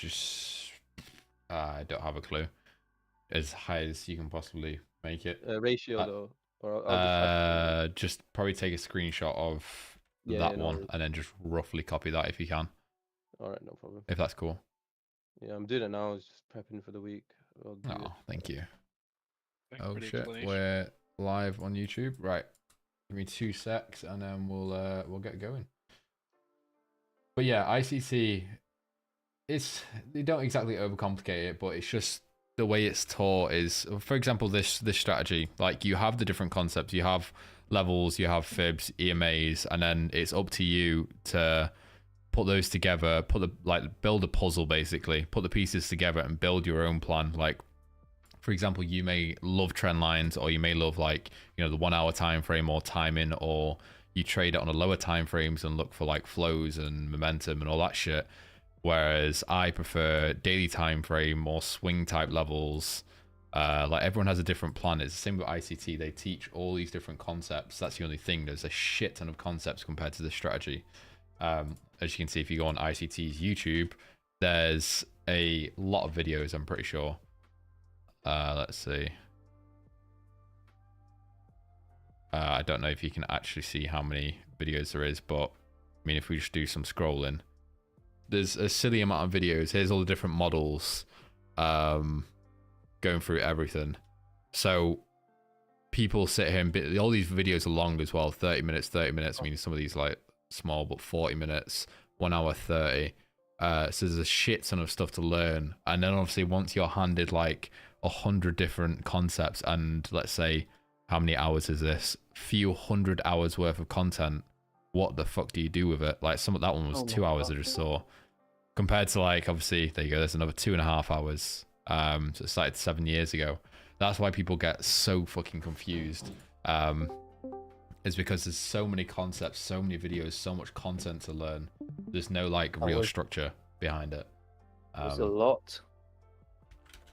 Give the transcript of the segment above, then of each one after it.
just I don't have a clue. As high as you can possibly make it. Ratio though, or I'll Just probably take a screenshot of yeah, that no one worries. and then just roughly copy that if you can, All right, no problem. if that's cool. Yeah, I'm doing it now. I was just prepping for the week. I'll do it. Oh, thank you. Thank you Oh for the shit, explanation. we're live on YouTube. Right, give me 2 secs and then we'll get going. But yeah, ICT, they don't exactly overcomplicate it, but it's just the way it's taught is, for example, this strategy. Like, you have the different concepts, you have levels, you have fibs, EMAs, and then it's up to you to put those together, build a puzzle basically, put the pieces together and build your own plan. Like, for example, you may love trend lines, or you may love, like, you know, the 1 hour time frame or timing, or you trade it on a lower time frames and look for like flows and momentum and all that shit. Whereas I prefer daily time frame or swing type levels. Like, everyone has a different plan. It's the same with ICT. They teach all these different concepts. That's the only thing. There's a shit ton of concepts compared to the strategy. As you can see, if you go on ICT's YouTube, there's a lot of videos, I'm pretty sure. Let's see. I don't know if you can actually see how many videos there is, but I mean, if we just do some scrolling, there's a silly amount of videos. Here's all the different models, going through everything. So people sit here and all these videos are long as well, 30 minutes. I mean, some of these like small, but 40 minutes, 1 hour 30. So there's a shit ton of stuff to learn. And then obviously once you're handed like 100 different concepts, and let's say, how many hours is this? Few hundred hours worth of content. What the fuck do you do with it? Like, some of that one was 2 hours I just saw. Compared to, like, obviously, there you go, there's another 2.5 hours. So it started 7 years ago. That's why people get so fucking confused. Is because there's so many concepts, so many videos, so much content to learn. There's no like real structure behind it. There's a lot.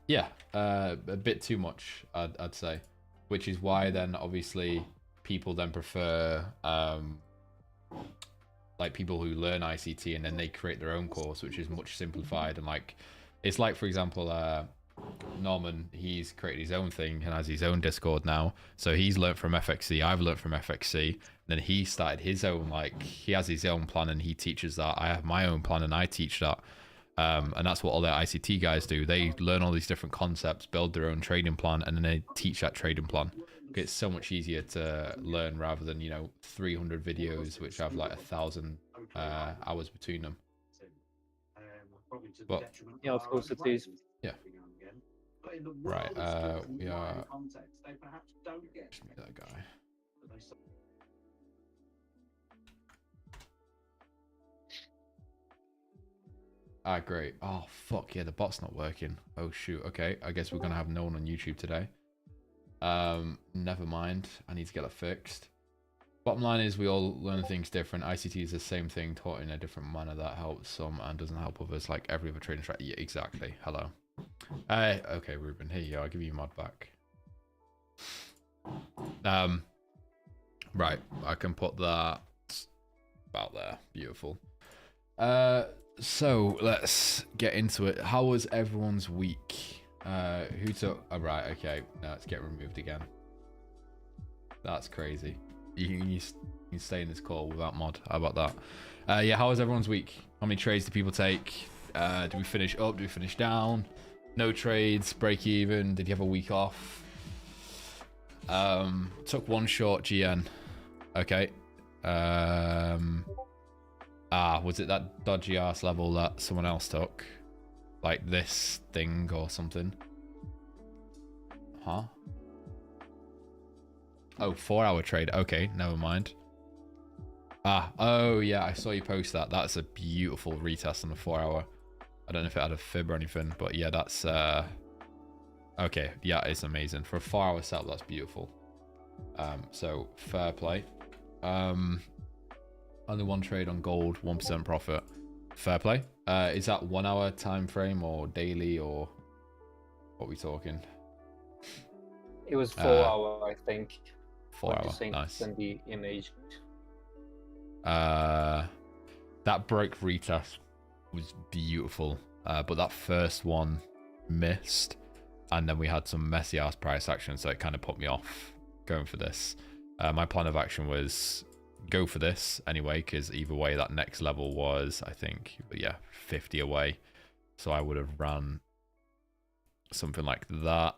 Yeah, a bit too much, I'd say. Which is why then obviously people then prefer like people who learn ICT and then they create their own course, which is much simplified. And like, it's like, for example, Norman, he's created his own thing and has his own Discord now. So he's learned from FXC, I've learned from FXC. And then he started his own, like, he has his own plan and he teaches that. I have my own plan and I teach that. And that's what all the ICT guys do. They learn all these different concepts, build their own trading plan, and then they teach that trading plan. It's so much easier to learn rather than, you know, 300 videos which have like 1,000 hours between them. But yeah, of course it is. Yeah. Right. We are. Just meet that guy. Ah, great. Oh, fuck yeah, the bot's not working. Oh, shoot. Okay, I guess we're gonna have no one on YouTube today. Never mind. I need to get that fixed. Bottom line is we all learn things different. ICT is the same thing, taught in a different manner that helps some and doesn't help others, like every other trading strategy. Yeah, exactly. Hello. Okay, Ruben, here you go. I'll give you your mod back. Right, I can put that about there. Beautiful. So let's get into it. How was everyone's week? Who took? Oh, right, okay. No, let's get removed again. That's crazy. You can stay in this call without mod. How about that? Yeah, how was everyone's week? How many trades did people take? Did we finish up? Did we finish down? No trades, break even. Did you have a week off? Took one short GN. Okay. Was it that dodgy ass level that someone else took? Like this thing or something? Huh? Oh, 4 hour trade. Okay, never mind. Oh yeah, I saw you post that. That's a beautiful retest on the 4 hour. I don't know if it had a fib or anything, but yeah, that's okay. Yeah, it's amazing. For a 4 hour setup, that's beautiful. So fair play. Only one trade on gold, 1% profit. Fair play. Is that 1 hour time frame or daily, or what are we talking? It was 4 hour, I think. 4 hour, nice. And the image. That break retest was beautiful. but that first one missed, and then we had some messy ass price action, so it kind of put me off going for this. My plan of action was go for this anyway, because either way that next level was, I think, yeah, 50 away, so I would have ran something like that,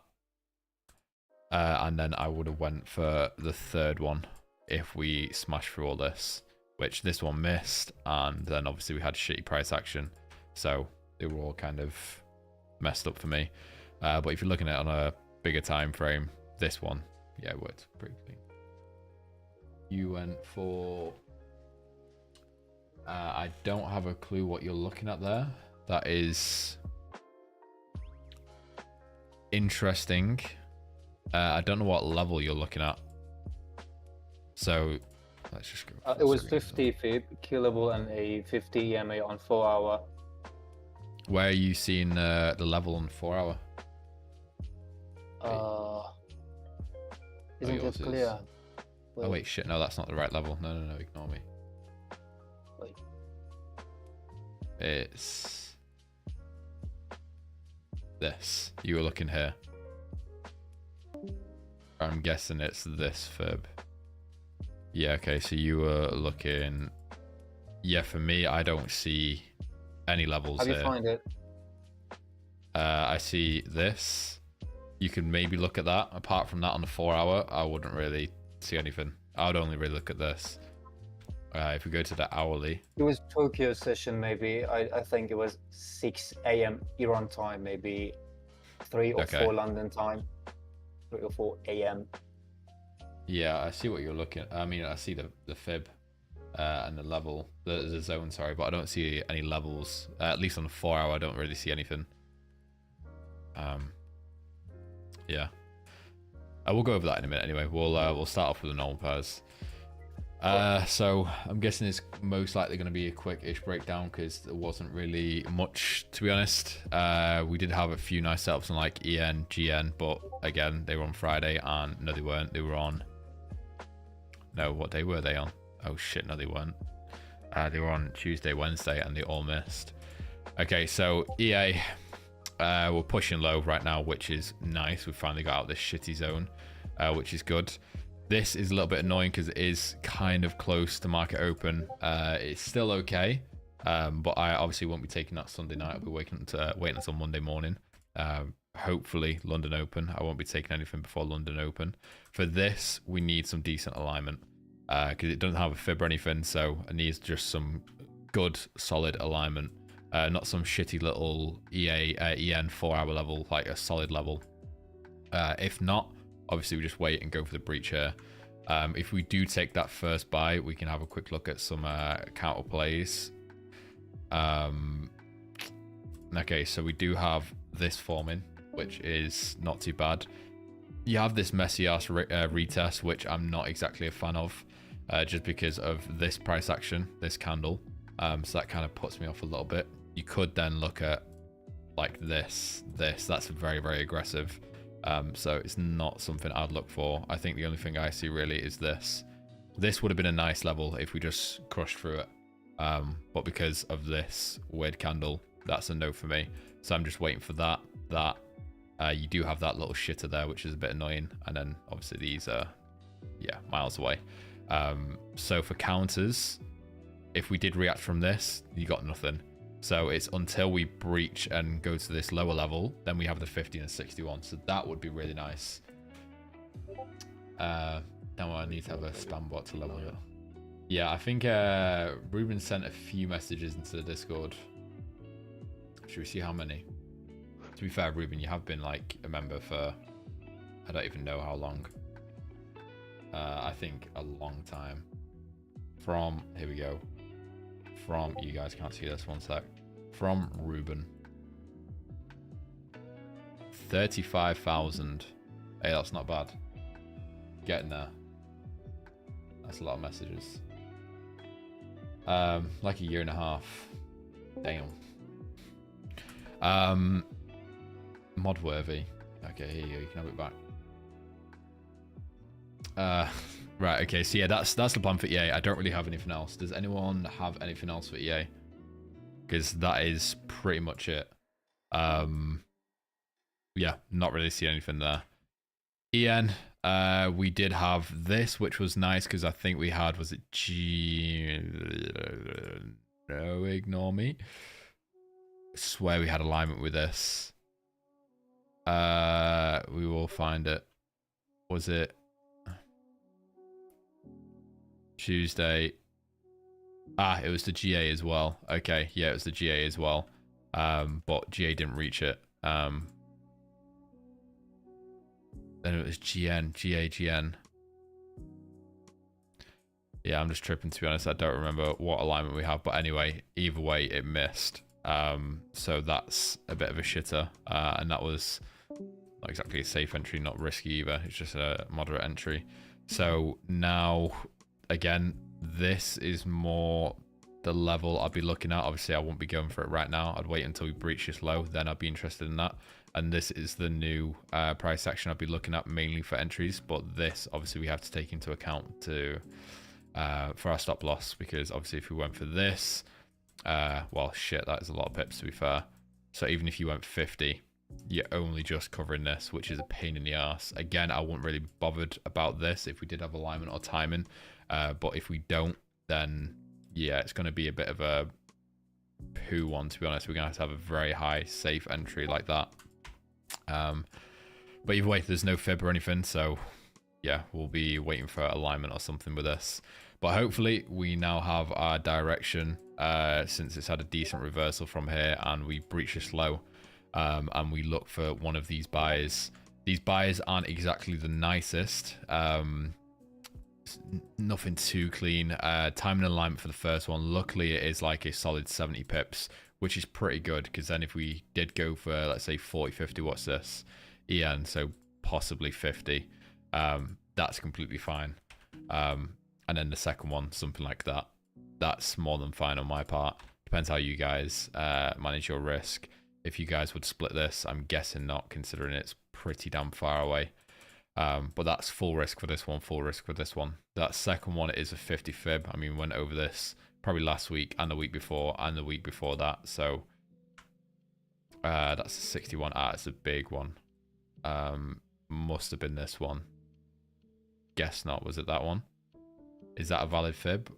and then I would have went for the third one if we smash through all this, which this one missed, and then obviously we had shitty price action, so they were all kind of messed up for me. But if you're looking at it on a bigger time frame, this one, yeah, it worked pretty clean. You went for... I don't have a clue what you're looking at there. That is interesting. I don't know what level you're looking at. So let's just go. It was 50 fib killable and a 50 EMA on 4 hour. Where are you seeing the level on 4 hour? Isn't yours it clear? Oh wait, shit, no, that's not the right level. No, ignore me. Wait. It's this. You were looking here. I'm guessing it's this fib. Yeah, okay, so you were looking... Yeah, for me, I don't see any levels How do you here. find it? I see this. You can maybe look at that. Apart from that on the 4 hour, I wouldn't really see anything. I would only really look at this. If we go to the hourly. It was Tokyo session maybe. I think it was 6 a.m. Iran time, maybe 3 or 4 London time. 3 or 4 a.m. Yeah, I see what you're looking at. I mean, I see the fib and the level, the zone, sorry, but I don't see any levels. At least on the 4 hour, I don't really see anything. Yeah. We'll go over that in a minute anyway. We'll start off with the normal pairs. So I'm guessing it's most likely going to be a quick-ish breakdown because there wasn't really much, to be honest. We did have a few nice setups on like EN, GN, but again, they were on Friday, and no, they weren't. They were on... No, what day were they on? Oh shit, no, they weren't. They were on Tuesday, Wednesday, and they all missed. Okay, so EA, we're pushing low right now, which is nice. We've finally got out this shitty zone, which is good. This is a little bit annoying because it is kind of close to market open. It's still okay, but I obviously won't be taking that Sunday night. I'll be waiting until Monday morning. Hopefully London Open. I won't be taking anything before London Open. For this, we need some decent alignment because it doesn't have a fib or anything, so it needs just some good, solid alignment. Not some shitty little EN 4 hour level, like a solid level. If not, obviously we just wait and go for the breach here. If we do take that first buy, we can have a quick look at some counter plays. Okay, so we do have this forming, which is not too bad. You have this messy ass retest, which I'm not exactly a fan of, just because of this price action, this candle. So that kind of puts me off a little bit. You could then look at like this. That's very, very aggressive. So it's not something I'd look for. I think the only thing I see really is this. This would have been a nice level if we just crushed through it. But because of this weird candle, that's a no for me. So I'm just waiting for that. You do have that little shitter there, which is a bit annoying. And then obviously these are, yeah, miles away. So for counters, if we did react from this, you got nothing. So it's until we breach and go to this lower level, then we have the 50 and 61. So that would be really nice. Now I need to have a spam bot to level it. Yeah, I think Ruben sent a few messages into the Discord. Should we see how many? To be fair, Ruben, you have been like a member for, I don't even know how long. I think a long time. From, here we go. From, you guys can't see this, one sec. From Ruben. 35,000. Hey, that's not bad. Getting there. That's a lot of messages. Like a year and a half. Damn. Modworthy. Okay, here you go. You can have it back. Right, okay, so yeah, that's the plan for EA. I don't really have anything else. Does anyone have anything else for EA? Because that is pretty much it. Yeah, not really see anything there. EN, we did have this, which was nice because I think we had, was it G? No, ignore me. I swear we had alignment with this. We will find it. Was it Tuesday? It was the GA as well. Okay, yeah, it was the GA as well. But GA didn't reach it. Then it was GN, GA, GN. Yeah, I'm just tripping, to be honest. I don't remember what alignment we have. But anyway, either way, it missed. So that's a bit of a shitter. And that was not exactly a safe entry, not risky either. It's just a moderate entry. So now, again, this is more the level I'd be looking at. Obviously, I won't be going for it right now. I'd wait until we breach this low. Then I'd be interested in that. And this is the new price action I'll be looking at mainly for entries. But this, obviously, we have to take into account to for our stop loss. Because, obviously, if we went for this, well, shit, that is a lot of pips, to be fair. So even if you went 50, you're only just covering this, which is a pain in the ass. Again, I wouldn't really be bothered about this if we did have alignment or timing. But if we don't, then, yeah, it's going to be a bit of a poo one, to be honest. We're going to have a very high safe entry like that. But either way, there's no fib or anything, so yeah, we'll be waiting for alignment or something with this. But hopefully we now have our direction, since it's had a decent reversal from here and we breach this low, and we look for one of these buys. These buys aren't exactly the nicest. Nothing too clean. Time and alignment for the first one, luckily it is like a solid 70 pips, which is pretty good, because then if we did go for, let's say 40, 50, what's this? EN, so possibly 50, that's completely fine. And then the second one, something like that, that's more than fine on my part. Depends how you guys manage your risk. If you guys would split this, I'm guessing not, considering it's pretty damn far away. But that's full risk for this one, full risk for this one. That second one is a 50 fib. I mean, we went over this probably last week and the week before and the week before that. So that's a 61. It's a big one. Must have been this one. Guess not. Was it that one? Is that a valid fib?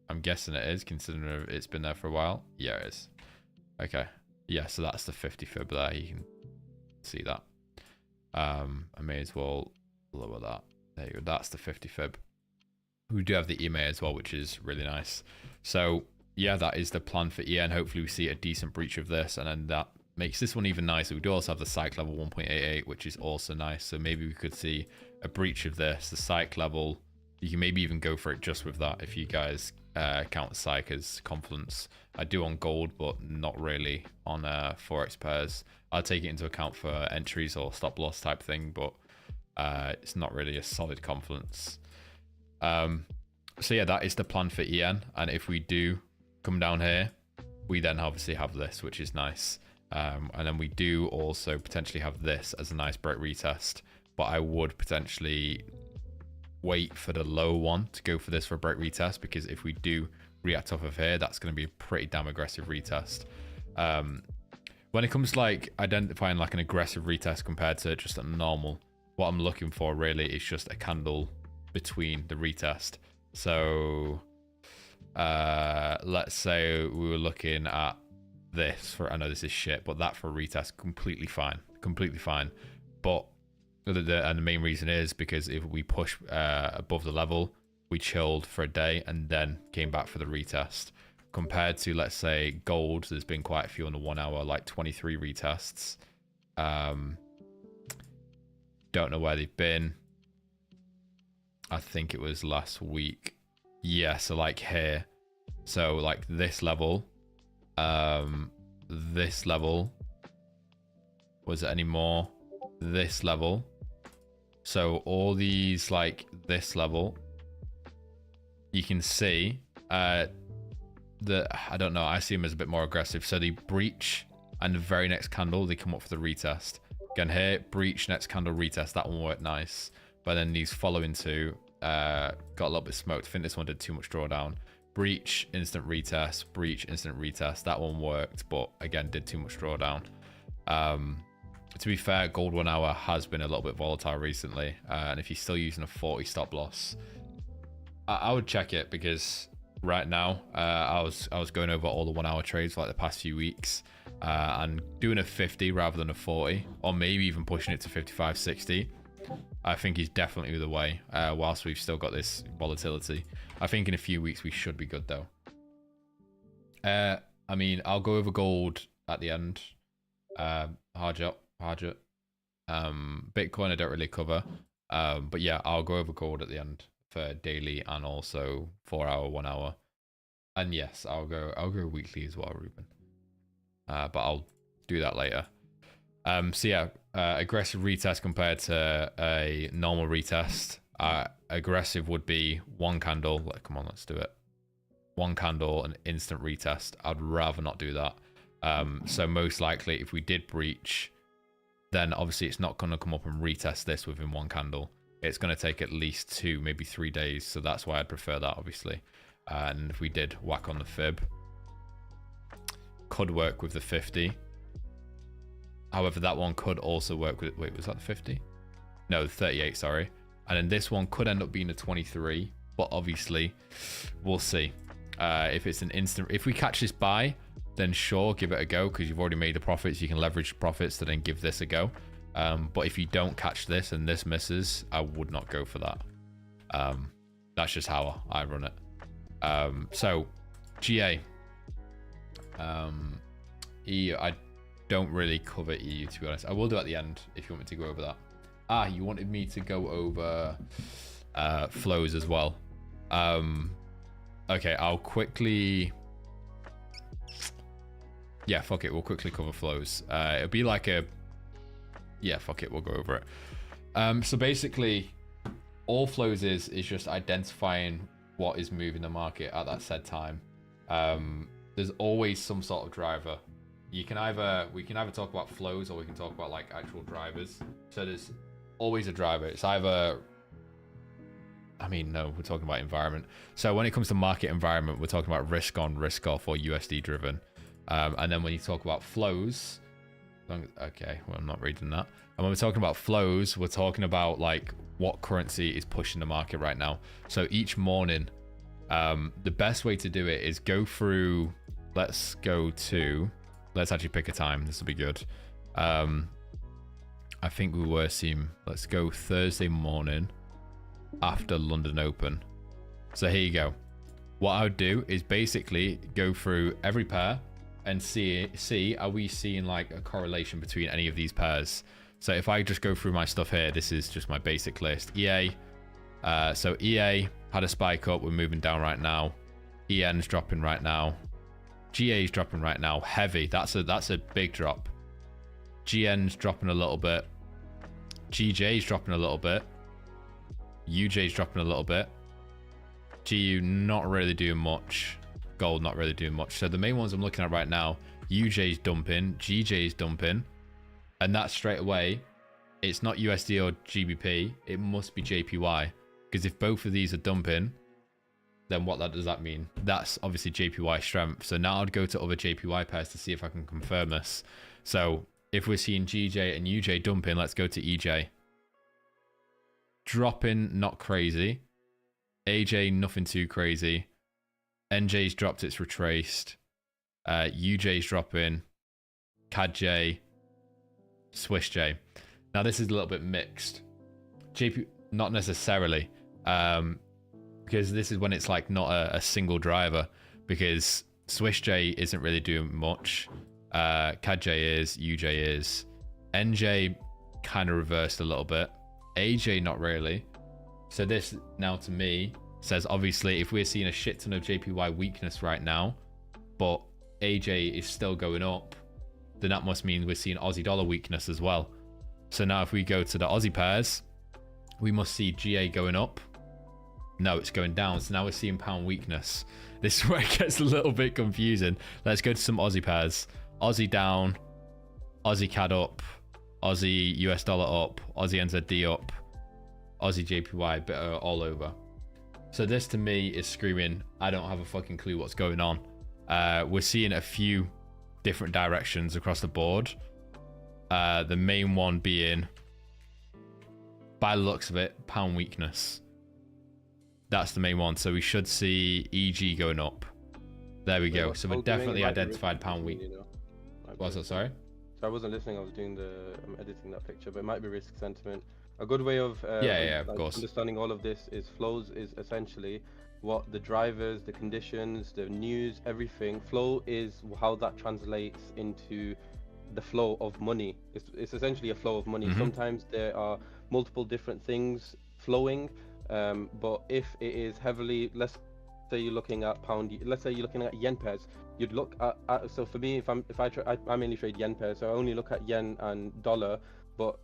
I'm guessing it is, considering it's been there for a while. Yeah, it is. Okay. Yeah, so that's the 50 fib there. You can see that. I may as well lower that. There you go. That's the 50 fib. We do have the EMA as well, which is really nice. So yeah, that is the plan for EN. Hopefully we see a decent breach of this, and then that makes this one even nicer. We do also have the psych level 1.88, which is also nice. So maybe we could see a breach of this. The psych level, you can maybe even go for it just with that if you guys count psych as confidence. I do on gold, but not really on Forex pairs. I'll take it into account for entries or stop loss type thing, but it's not really a solid confidence. So yeah, that is the plan for EN. And if we do come down here, we then obviously have this, which is nice. And then we do also potentially have this as a nice break retest, but I would potentially wait for the low one to go for this for a break retest, because if we do react off of here, that's going to be a pretty damn aggressive retest. When it comes to like identifying like an aggressive retest compared to just a normal, what I'm looking for really is just a candle between the retest. So let's say we were looking at this for, I know this is shit, but that for a retest, completely fine, but and the main reason is because if we push above the level, we chilled for a day and then came back for the retest. Compared to, let's say, gold, there's been quite a few on the 1 hour, like 23 retests. Don't know where they've been. I think it was last week. Yeah, so like here. So like this level. This level. Was it any more? This level. So all these, like this level, you can see that, I don't know, I see them as a bit more aggressive. So they breach, and the very next candle, they come up for the retest. Again here, breach, next candle, retest. That one worked nice. But then these following two got a little bit smoked. I think this one did too much drawdown. Breach, instant retest, breach, instant retest. That one worked, but again, did too much drawdown. To be fair, gold 1 hour has been a little bit volatile recently, and if you're still using a 40 stop loss, I would check it, because right now I was going over all the 1 hour trades for like the past few weeks, and doing a 50 rather than a 40, or maybe even pushing it to 55, 60, I think is definitely the way, whilst we've still got this volatility. I think in a few weeks we should be good though. I mean, I'll go over gold at the end. Hard it. Bitcoin I don't really cover, but yeah, I'll go over gold at the end for daily and also 4 hour, 1 hour, and yes, I'll go weekly as well, Ruben. But I'll do that later. So yeah, aggressive retest compared to a normal retest. Aggressive would be one candle. Come on, let's do it. One candle, an instant retest. I'd rather not do that. So most likely, if we did breach, then obviously it's not going to come up and retest this within one candle. It's going to take at least 2, maybe 3 days. So that's why I'd prefer that, obviously. And if we did whack on the fib, could work with the 50. However, that one could also work with, wait, was that the 50? No, the 38, sorry. And then this one could end up being a 23, but obviously we'll see. If it's an instant, if we catch this buy, then sure, give it a go, because you've already made the profits. You can leverage the profits to then give this a go. But if you don't catch this and this misses, I would not go for that. That's just how I run it. So GA, EU, I don't really cover EU, to be honest. I will do at the end if you want me to go over that. You wanted me to go over flows as well. Okay, I'll quickly, yeah, fuck it, we'll quickly cover flows. It'll be like a, yeah, fuck it, we'll go over it. So basically all flows is just identifying what is moving the market at that said time. There's always some sort of driver. We can either talk about flows, or we can talk about like actual drivers. So there's always a driver. It's either, I mean, no, we're talking about environment. So when it comes to market environment, we're talking about risk on, risk off, or USD driven. And then when you talk about flows, okay, well, I'm not reading that. And when we're talking about flows, we're talking about like what currency is pushing the market right now. So each morning, the best way to do it is go through, let's actually pick a time. This will be good. I think we were seeing, let's go Thursday morning after London Open. So here you go. What I would do is basically go through every pair and see are we seeing like a correlation between any of these pairs. So if I just go through my stuff here, this is just my basic list. EA, so EA had a spike up, we're moving down right now. EN's dropping right now. GA's dropping right now, heavy. That's a big drop. GN's dropping a little bit. GJ's dropping a little bit. UJ's dropping a little bit. GU not really doing much. Gold not really doing much. So the main ones I'm looking at right now, UJ's dumping, GJ's dumping, and that straight away, it's not USD or GBP, it must be JPY, because if both of these are dumping, then what does that mean? That's obviously JPY strength. So now I'd go to other JPY pairs to see if I can confirm this. So if we're seeing GJ and UJ dumping, let's go to EJ. Dropping, not crazy. AJ, nothing too crazy. NJ's dropped, it's retraced. UJ's dropping. CADJ. SwissJ. Now this is a little bit mixed. JP, not necessarily. Because this is when it's like not a single driver. Because SwissJ isn't really doing much. CADJ is, UJ is. NJ kind of reversed a little bit. AJ not really. So this now to me says obviously if we're seeing a shit ton of JPY weakness right now, but AJ is still going up, then that must mean we're seeing Aussie dollar weakness as well. So now if we go to the Aussie pairs, we must see GA going up. No, it's going down. So now we're seeing pound weakness. This is where it gets a little bit confusing. Let's go to some Aussie pairs. Aussie down, Aussie CAD up, Aussie US dollar up, Aussie NZD up, Aussie JPY, bit all over. So this to me is screaming, I don't have a fucking clue what's going on. We're seeing a few different directions across the board. The main one being, by the looks of it, pound weakness. That's the main one. So we should see EG going up. There we go. So we definitely identified pound weak. What's that? Sorry? So I wasn't listening. I was doing I'm editing that picture, but it might be risk sentiment. A good way of of course, understanding all of this is flows is essentially what the drivers, the conditions, the news, everything. Flow is how that translates into the flow of money. It's essentially a flow of money. Sometimes there are multiple different things flowing, but if it is heavily, let's say you're looking at pound, let's say you're looking at yen pairs, you'd look at so for me, I mainly trade yen pairs, so I only look at yen and dollar. But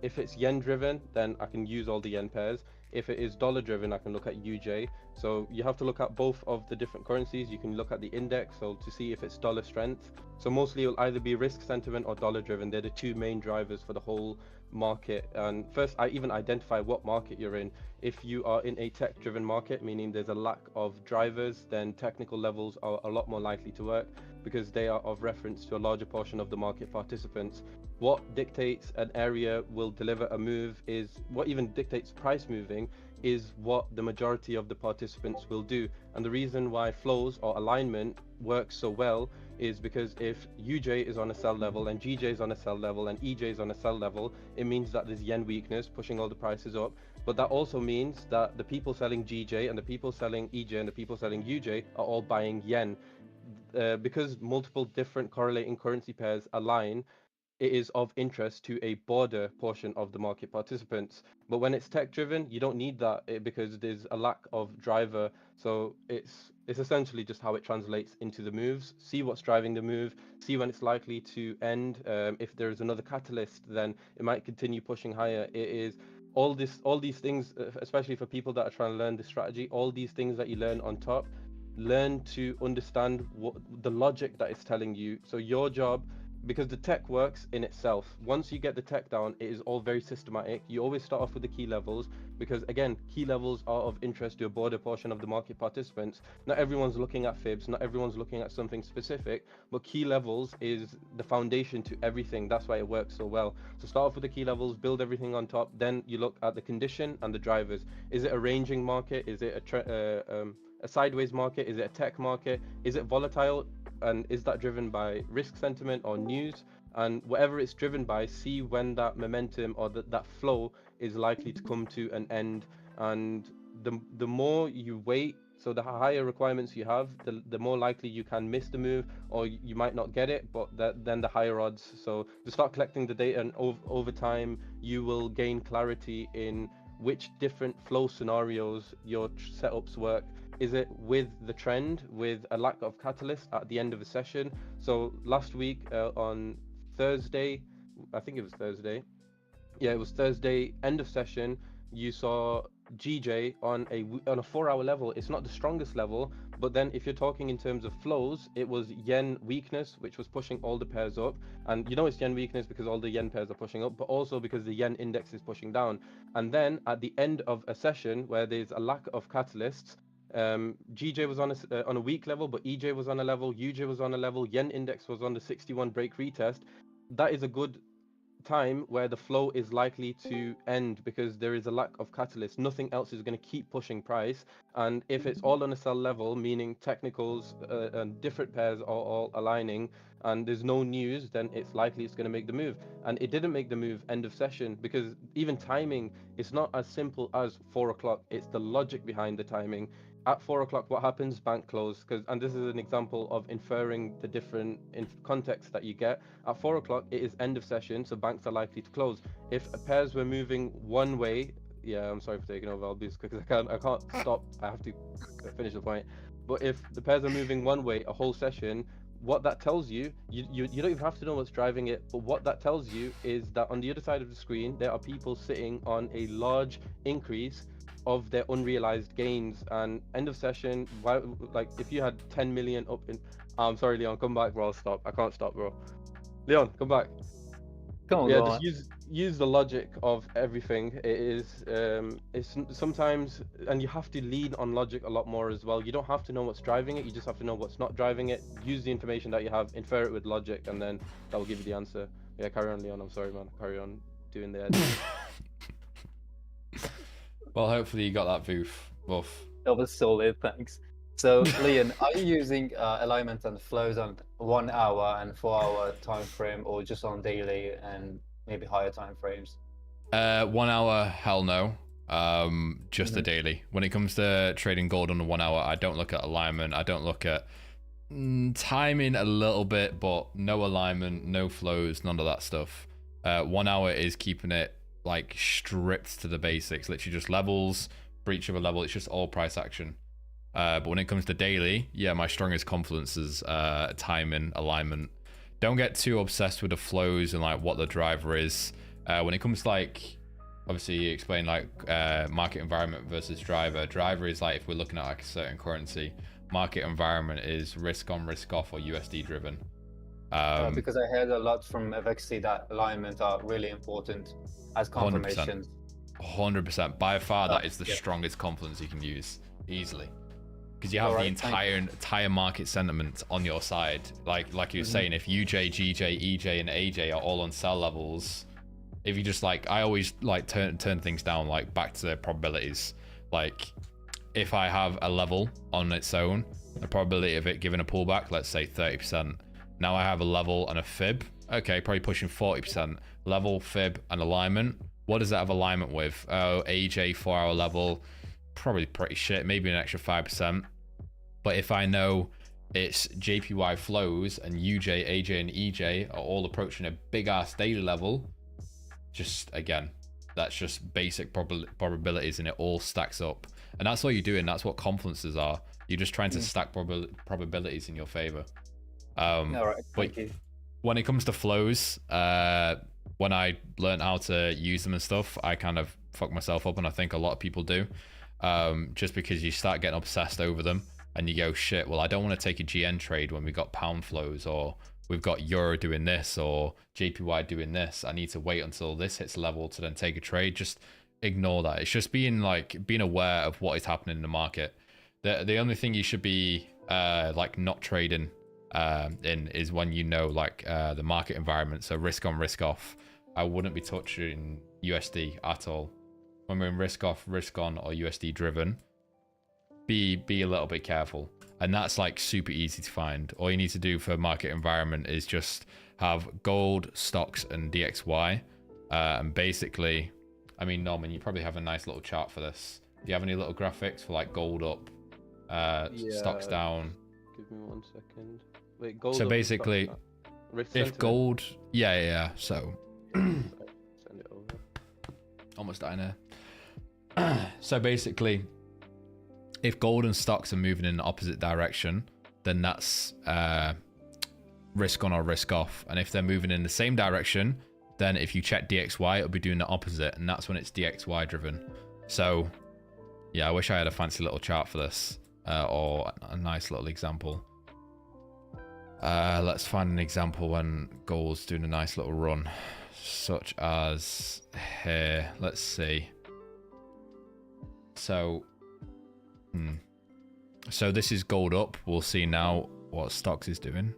if it's yen driven, then I can use all the yen pairs. If it is dollar driven, I can look at UJ. So you have to look at both of the different currencies. You can look at the index, so to see if it's dollar strength. So mostly it'll either be risk sentiment or dollar driven. They're the two main drivers for the whole market. And first, I even identify what market you're in. If you are in a tech driven market, meaning there's a lack of drivers, then technical levels are a lot more likely to work because they are of reference to a larger portion of the market participants. What dictates an area will deliver a move is what even dictates price moving is what the majority of the participants will do. And the reason why flows or alignment works so well is because if UJ is on a sell level and GJ is on a sell level and EJ is on a sell level, it means that there's yen weakness pushing all the prices up. But that also means that the people selling GJ and the people selling EJ and the people selling UJ are all buying yen. Because multiple different correlating currency pairs align, it is of interest to a broader portion of the market participants. But when it's tech driven, you don't need that because there's a lack of driver. So it's essentially just how it translates into the moves. See what's driving the move, see when it's likely to end. If there's another catalyst, then it might continue pushing higher. It is all these things, especially for people that are trying to learn the strategy, all these things that you learn on top, learn to understand what the logic that it's telling you. So your job, because the tech works in itself, once you get the tech down, it is all very systematic. You always start off with the key levels because, again, key levels are of interest to a broader portion of the market participants. Not everyone's looking at fibs, not everyone's looking at something specific, but key levels is the foundation to everything. That's why it works so well. So start off with the key levels, build everything on top, then you look at the condition and the drivers. Is it a ranging market? Is it a sideways market? Is it a tech market? Is it volatile? And is that driven by risk sentiment or news? And whatever it's driven by, see when that momentum or that flow is likely to come to an end. And the more you wait, so the higher requirements you have, the more likely you can miss the move or you might not get it, but then the higher odds. So to start collecting the data, and over time you will gain clarity in which different flow scenarios your setups work. Is it with the trend, with a lack of catalyst at the end of a session? So last week on Thursday, I think it was Thursday. Yeah, it was Thursday, end of session. You saw GJ on a 4-hour level. It's not the strongest level, but then if you're talking in terms of flows, it was yen weakness, which was pushing all the pairs up. And you know it's yen weakness because all the yen pairs are pushing up, but also because the yen index is pushing down. And then at the end of a session where there's a lack of catalysts, GJ was on a weak level, but EJ was on a level, UJ was on a level, yen index was on the 61 break retest. That is a good time where the flow is likely to end because there is a lack of catalyst. Nothing else is going to keep pushing price. And if it's all on a sell level, meaning technicals and different pairs are all aligning and there's no news, then it's likely it's going to make the move. And it didn't make the move end of session because even timing is not as simple as 4 o'clock. It's the logic behind the timing. At 4 o'clock, what happens? Bank close. And this is an example of inferring the different context that you get. At 4 o'clock, it is end of session, so banks are likely to close. If pairs were moving one way, yeah, I'm sorry for taking over. I'll be as quick as I can't stop. I have to finish the point. But if the pairs are moving one way a whole session, what that tells you, you don't even have to know what's driving it, but what that tells you is that on the other side of the screen, there are people sitting on a large increase of their unrealized gains. And end of session, like if you had 10 million up in, I'm sorry, Leon, come back, bro. I'll stop. I can't stop, bro. Leon, come back. Come on, yeah, go just use the logic of everything. It is it's sometimes, and you have to lean on logic a lot more as well. You don't have to know what's driving it, you just have to know what's not driving it. Use the information that you have, infer it with logic, and then that will give you the answer. Yeah, carry on, Leon. I'm sorry, man. Carry on doing the edit. Well, hopefully you got that buff. That was solid, thanks. So, Leon, are you using alignment and flows on 1 hour and 4 hour time frame, or just on daily and maybe higher time frames? 1 hour, hell no. Just the daily. When it comes to trading gold on the 1 hour, I don't look at alignment. I don't look at timing a little bit, but no alignment, no flows, none of that stuff. 1 hour is keeping it like stripped to the basics, literally just levels, breach of a level. It's just all price action. But when it comes to daily, yeah, my strongest confluence is timing, alignment. Don't get too obsessed with the flows and like what the driver is. When it comes to like, obviously you explain like market environment versus driver. Driver is like if we're looking at like a certain currency. Market environment is risk on, risk off, or USD driven. Because I heard a lot from Avexi that alignment are really important as confirmations. 100%. By far, that is the strongest confluence you can use easily. Because you have the entire market sentiment on your side. Like you were saying, if UJ, GJ, EJ, and AJ are all on sell levels, if you just like, I always like turn things down, like back to the probabilities. Like if I have a level on its own, the probability of it giving a pullback, let's say 30%. Now I have a level and a fib. Okay, probably pushing 40%. Level, fib, and alignment. What does that have alignment with? Oh, AJ 4 hour level. Probably pretty shit, maybe an extra 5%. But if I know it's JPY flows and UJ, AJ, and EJ are all approaching a big ass daily level, just again, that's just basic probabilities and it all stacks up. And that's all you're doing. That's what confluences are. You're just trying to stack probabilities in your favor. All right, thank you. When it comes to flows, when I learned how to use them and stuff, I kind of fucked myself up, and I think a lot of people do. Just because you start getting obsessed over them and you go, shit, well, I don't want to take a GN trade when we got pound flows, or we've got Euro doing this, or JPY doing this. I need to wait until this hits level to then take a trade. Just ignore that. It's just being aware of what is happening in the market. The only thing you should be like not trading in is when you know like the market environment. So risk on, risk off. I wouldn't be touching USD at all. When we're in risk off, risk on, or USD driven, be a little bit careful. And that's like super easy to find. All you need to do for market environment is just have gold, stocks, and DXY. And basically, I mean, Norman, you probably have a nice little chart for this. Do you have any little graphics for like gold up, stocks down? Give me 1 second. Wait, gold. So basically, if gold, yeah. So send it over. Almost dying here. So basically, if gold and stocks are moving in the opposite direction, then that's risk on or risk off. And if they're moving in the same direction, then if you check DXY, it'll be doing the opposite, and that's when it's DXY driven. So yeah, I wish I had a fancy little chart for this, or a nice little example. Let's find an example when gold's doing a nice little run, such as here. Let's see. So so this is gold up. We'll see now what stocks is doing.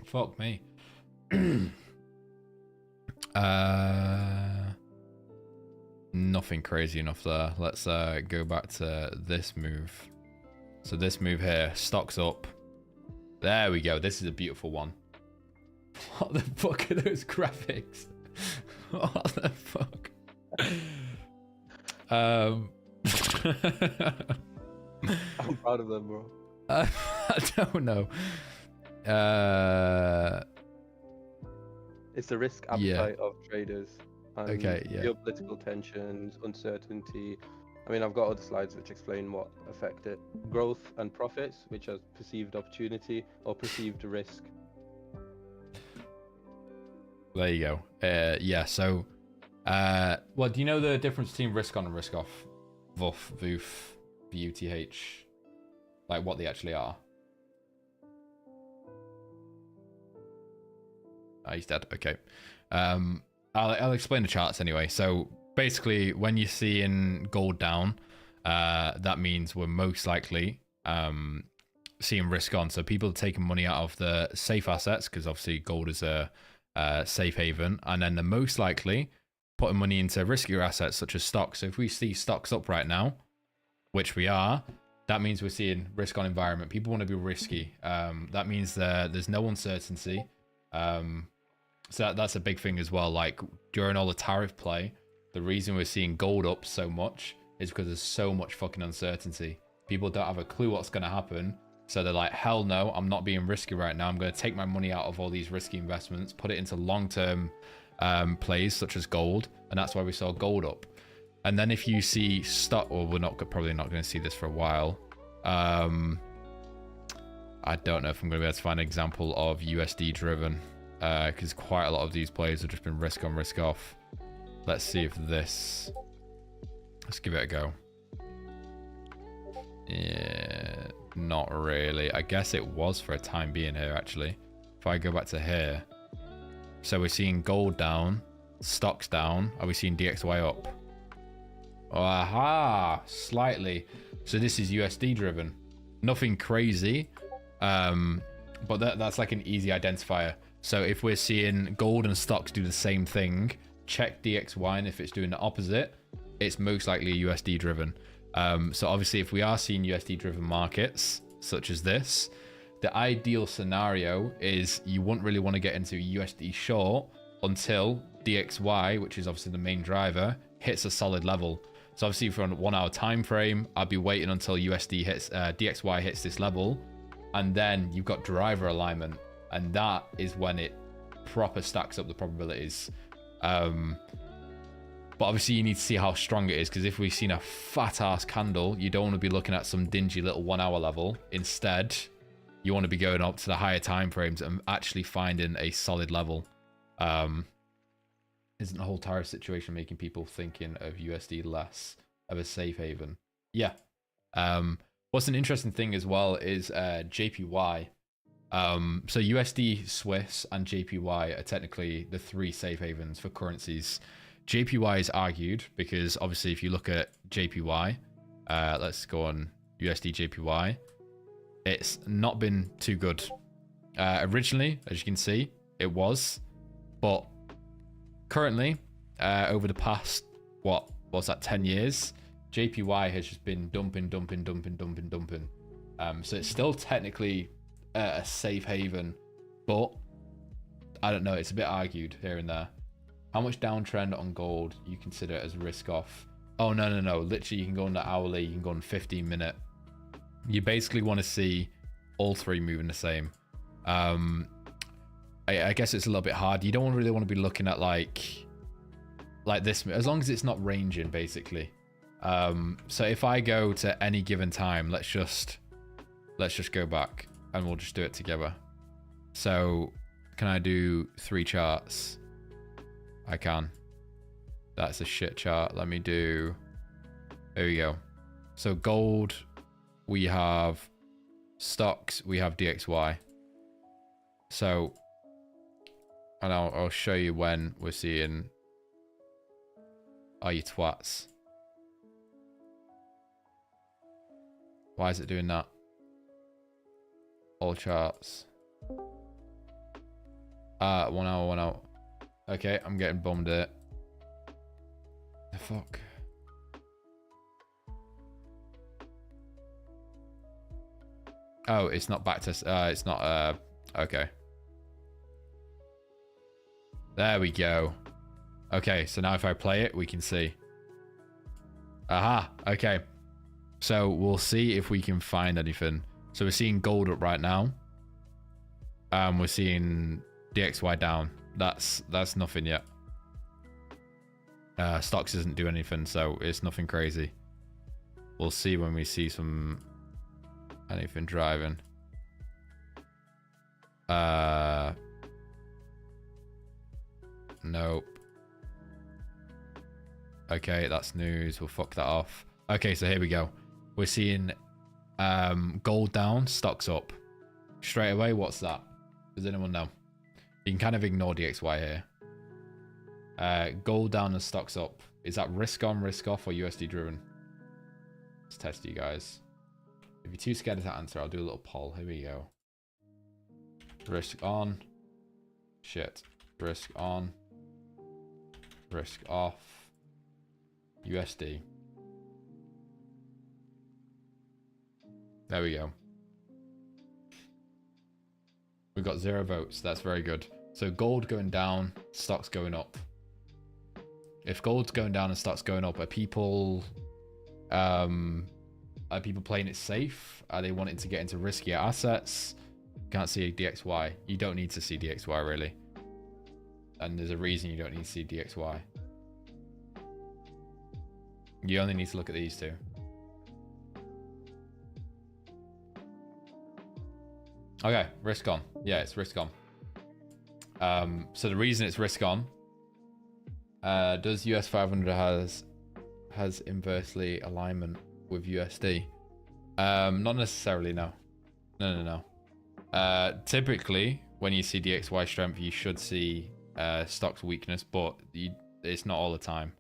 Fuck me. Nothing crazy enough there. Let's go back to this move. So this move here, stocks up. There we go. This is a beautiful one. What the fuck are those graphics? What the fuck? I'm proud of them, bro. I don't know. It's the risk appetite of traders. And okay, yeah. Geopolitical tensions, uncertainty. I mean, I've got other slides which explain what affect it. Growth and profits, which are perceived opportunity or perceived risk. There you go. Yeah, so... well, do you know the difference between risk on and risk off? VUF, VUF, VUTH. Like what they actually are? Oh, he's dead. Okay. I'll explain the charts anyway. So basically, when you're seeing gold down, that means we're most likely seeing risk on. So people are taking money out of the safe assets, because obviously gold is a safe haven, and then they're most likely putting money into riskier assets such as stocks. So if we see stocks up right now, which we are, that means we're seeing risk on environment. People want to be risky. That means there's no uncertainty. So that's a big thing as well. Like during all the tariff play, the reason we're seeing gold up so much is because there's so much fucking uncertainty. People don't have a clue what's going to happen. So they're like, hell no, I'm not being risky right now. I'm going to take my money out of all these risky investments, put it into long-term plays such as gold. And that's why we saw gold up. And then if you see stock, well, we're probably not going to see this for a while. I don't know if I'm going to be able to find an example of USD driven, because quite a lot of these plays have just been risk on, risk off. Let's see if this, let's give it a go. Yeah, not really. I guess it was for a time being here, actually. If I go back to here, so we're seeing gold down, stocks down. Are we seeing DXY up? Aha, slightly. So this is USD driven. Nothing crazy, but that's like an easy identifier. So if we're seeing gold and stocks do the same thing, check DXY, and if it's doing the opposite, it's most likely USD driven. So obviously if we are seeing USD driven markets such as this, the ideal scenario is you wouldn't really want to get into USD short until DXY, which is obviously the main driver, hits a solid level. So obviously if we're on a 1 hour time frame, I'd be waiting until USD hits DXY hits this level, and then you've got driver alignment, and that is when it proper stacks up the probabilities. But obviously you need to see how strong it is, because if we've seen a fat ass candle, you don't want to be looking at some dingy little 1 hour level. Instead, you want to be going up to the higher time frames and actually finding a solid level. Isn't the whole tariff situation making people thinking of USD less of a safe haven? Yeah. What's an interesting thing as well is JPY. So USD, Swiss, and JPY are technically the 3 safe havens for currencies. JPY is argued because obviously if you look at JPY, let's go on USD JPY, it's not been too good. Originally, as you can see, it was, but currently, over the past, what was that, 10 years, JPY has just been dumping. So it's still technically a safe haven, but I don't know, it's a bit argued here and there. How much downtrend on gold you consider as risk off? Oh, no. Literally, you can go on the hourly, you can go on 15-minute. You basically want to see all 3 moving the same. I guess it's a little bit hard. You don't really want to be looking at like this, as long as it's not ranging, basically. So if I go to any given time, let's just go back and we'll just do it together. So can I do 3 charts? I can. That's a shit chart. Let me do, there we go. So gold, we have stocks, we have DXY. So, and I'll show you when we're seeing, oh, you twats. Why is it doing that? All charts. 1 hour, 1 hour. Okay, I'm getting bummed at it. The fuck? Oh, it's not back to, it's not, okay. There we go. Okay, so now if I play it, we can see. Aha, okay. So we'll see if we can find anything. So we're seeing gold up right now. We're seeing DXY down. That's nothing yet. Stocks isn't doing anything, so it's nothing crazy. We'll see when we see anything driving. Nope. Okay, that's news. We'll fuck that off. Okay, so here we go. We're seeing gold down, stocks up. Straight away, what's that? Does anyone know? You can kind of ignore DXY here. Gold down and stocks up. Is that risk on, risk off, or USD driven? Let's test you guys. If you're too scared to answer, I'll do a little poll. Here we go. Risk on. Shit. risk on, risk off, USD. There we go. We've got 0 votes. That's very good. So gold going down, stocks going up. If gold's going down and stocks going up, are people playing it safe? Are they wanting to get into riskier assets? Can't see DXY. You don't need to see DXY really. And there's a reason you don't need to see DXY. You only need to look at these two. Okay, risk on. Yeah, it's risk on. So the reason it's risk on, does US 500 has inversely alignment with USD? Not necessarily, no. No. Typically, when you see DXY strength, you should see stocks weakness, but it's not all the time.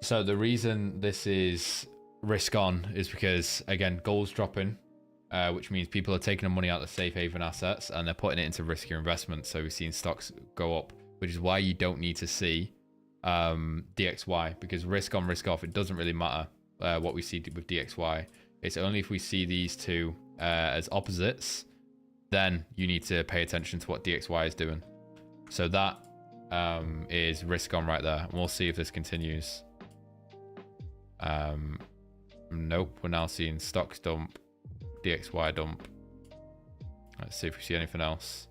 So the reason this is risk on is because, again, gold's dropping, which means people are taking the money out of safe haven assets and they're putting it into riskier investments. So we've seen stocks go up, which is why you don't need to see DXY, because risk on, risk off, it doesn't really matter what we see with DXY. It's only if we see these two as opposites, then you need to pay attention to what DXY is doing. So that is risk on right there. And we'll see if this continues. Nope, we're now seeing stocks dump, DXY dump. Let's see if we see anything else.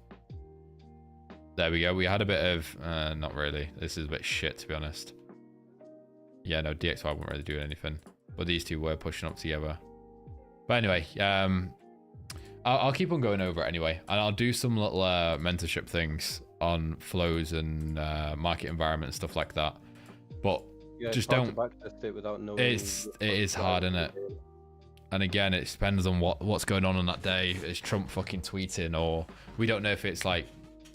There we go. We had a bit of not really. This is a bit shit, to be honest. Yeah, no, DXY wasn't really doing anything, but these two were pushing up together. But anyway, I'll keep on going over it anyway, and I'll do some little mentorship things on flows and market environment and stuff like that. But yeah, just don't. Backtest it without knowing. It is hard, isn't it? And again, it depends on what's going on that day. Is Trump fucking tweeting, or we don't know if it's like,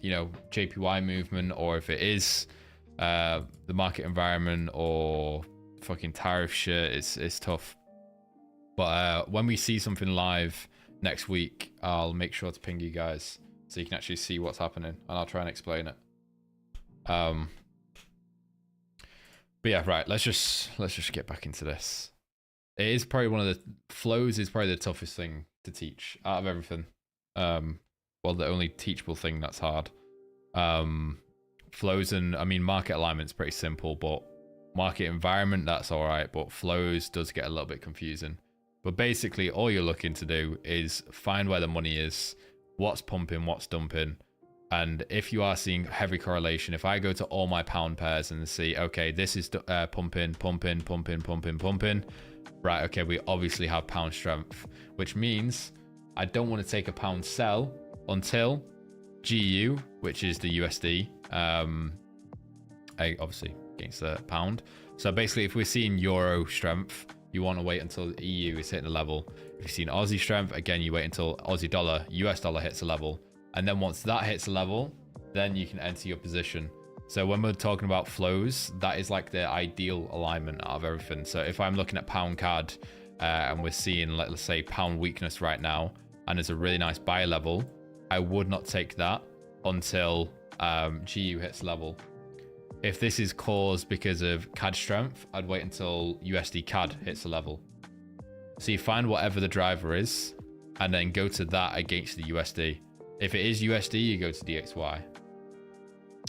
you know, JPY movement, or if it is the market environment or fucking tariff shit. It's tough. But when we see something live next week, I'll make sure to ping you guys so you can actually see what's happening, and I'll try and explain it. But yeah, right. Let's just get back into this. It is probably one of the flows is probably the toughest thing to teach out of everything. Well, the only teachable thing that's hard. Flows and, I mean, market alignment's pretty simple, but market environment, that's all right. But flows does get a little bit confusing. But basically, all you're looking to do is find where the money is, what's pumping, what's dumping. And if you are seeing heavy correlation, if I go to all my pound pairs and see, okay, this is pumping. Right, okay, we obviously have pound strength, which means I don't want to take a pound sell until GU, which is the USD, obviously against the pound. So basically, if we're seeing euro strength, you want to wait until the EU is hitting a level. If you've seen Aussie strength, again, you wait until Aussie dollar, US dollar hits a level. And then once that hits a level, then you can enter your position. So when we're talking about flows, that is like the ideal alignment out of everything. So if I'm looking at pound CAD and we're seeing, let's say, pound weakness right now, and there's a really nice buy level, I would not take that until GU hits level. If this is caused because of CAD strength, I'd wait until USD CAD hits a level. So you find whatever the driver is, and then go to that against the USD. If it is USD, you go to DXY.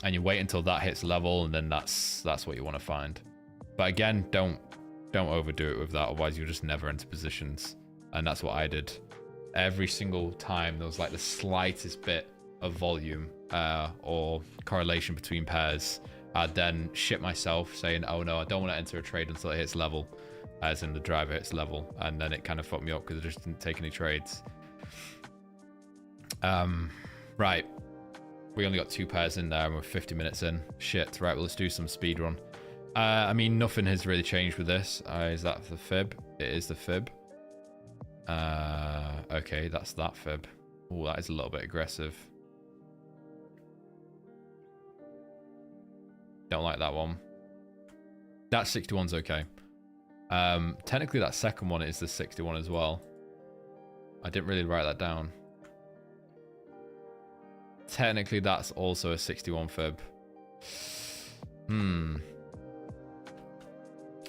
And you wait until that hits level, and then that's what you want to find. But again, don't overdo it with that, otherwise you'll just never enter positions. And that's what I did. Every single time there was like the slightest bit of volume or correlation between pairs, I'd then shit myself saying, oh no, I don't want to enter a trade until it hits level, as in the driver hits level. And then it kind of fucked me up because I just didn't take any trades. Right. We only got 2 pairs in there and we're 50 minutes in. Shit. Right, well, let's do some speed run. I mean, nothing has really changed with this. Is that the fib? It is the fib. Okay, that's that fib. Oh, that is a little bit aggressive. Don't like that one. That 61's okay. Technically, that second one is the 61 as well. I didn't really write that down. technically that's also a 61 fib.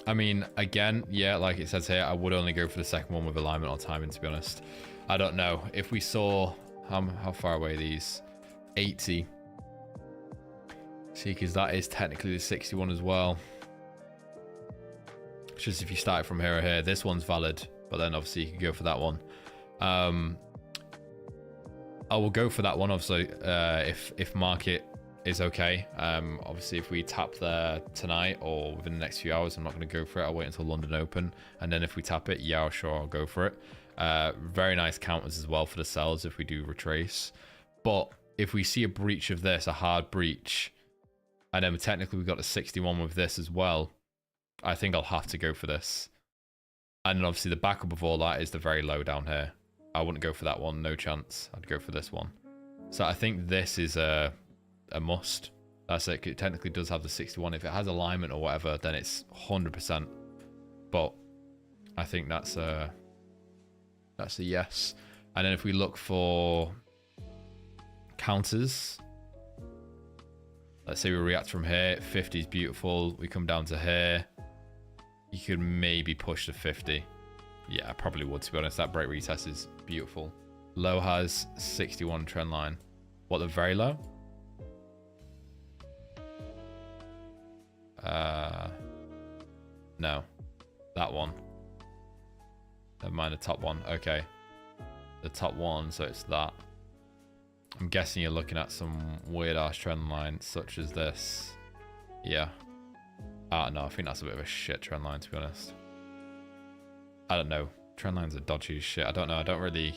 I mean, again, yeah, like it says here, I would only go for the second one with alignment or timing, to be honest. I don't know. If we saw... How far away are these? 80. See, because that is technically the 61 as well. It's just if you start from here or here. This one's valid, but then obviously you can go for that one. I will go for that one, obviously, if market is okay. Obviously, if we tap there tonight or within the next few hours, I'm not going to go for it. I'll wait until London Open. And then if we tap it, yeah, sure, I'll go for it. Very nice counters as well for the sells if we do retrace. But if we see a breach of this, a hard breach, and then technically we've got a 61 with this as well, I think I'll have to go for this. And then obviously the backup of all that is the very low down here. I wouldn't go for that one, no chance. I'd go for this one. So I think this is a must. That's it. It technically does have the 61. If it has alignment or whatever, then it's 100%. But I think that's a yes. And then if we look for counters, let's say we react from here. 50 is beautiful. We come down to here. You could maybe push to 50. Yeah, I probably would, to be honest. That break retest is beautiful. Low has 61 trend line. What, the very low? No. That one. Never mind the top one. Okay. The top one, so it's that. I'm guessing you're looking at some weird ass trend line such as this. Yeah. No, I think that's a bit of a shit trend line, to be honest. I don't know. Trend lines are dodgy as shit. I don't know. I don't really...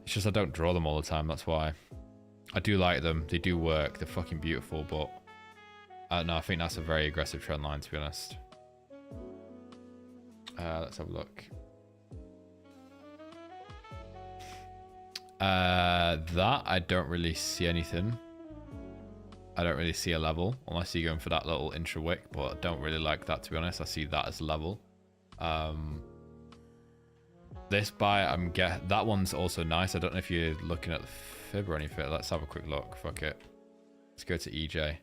It's just I don't draw them all the time. That's why. I do like them. They do work. They're fucking beautiful, but... no, I think that's a very aggressive trend line, to be honest. Let's have a look. That, I don't really see anything. I don't really see a level, unless you're going for that little intra wick, but I don't really like that, to be honest. I see that as level. This buy, that one's also nice. I don't know if you're looking at the fib or anything. Let's have a quick look. Fuck it. Let's go to EJ.